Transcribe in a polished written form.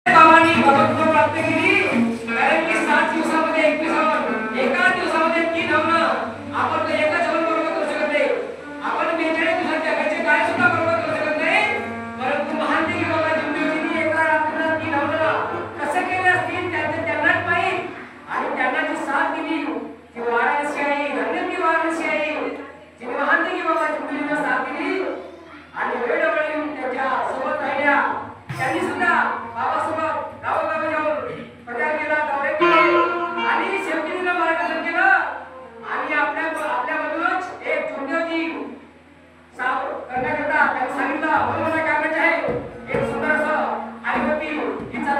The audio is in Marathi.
बाबांनी भगवंत प्राप्त केली कारण की 7 दिवसामध्ये 21 एका दिवसामध्ये 3 हवन आपण तर एका जेवण बरोबर करू शकत नाही. आपण 42 दिवसात जगाचे काय सुद्धा बरोबर करू शकत नाही. परंतु महान देवी बाबा जिंदगीने एका रात्रीला 3 हवन कसं केले असतील त्यांनाच माहीत. आणि त्यांना जी साथ दिली ती वाराणसी आहे, धन्य वाराणसी आहे. जिने महान देवी बाबा जिंदगीने साथ दिली आणि वेळोवेळी येऊन त्यांच्या सोबत राहिल्या. त्यांनी सुद्धा बाबासोबत गावोगावी जाऊन प्रचार केला, दौरे केले आणि शेवटी मार्गदर्शन केलं. आणि आपल्यामधूनच एक जुन्योजी साफ करण्याकरता त्यांनी सांगितलं मला काय करायचं आहे. एक सुंदर असं आईवती हिचा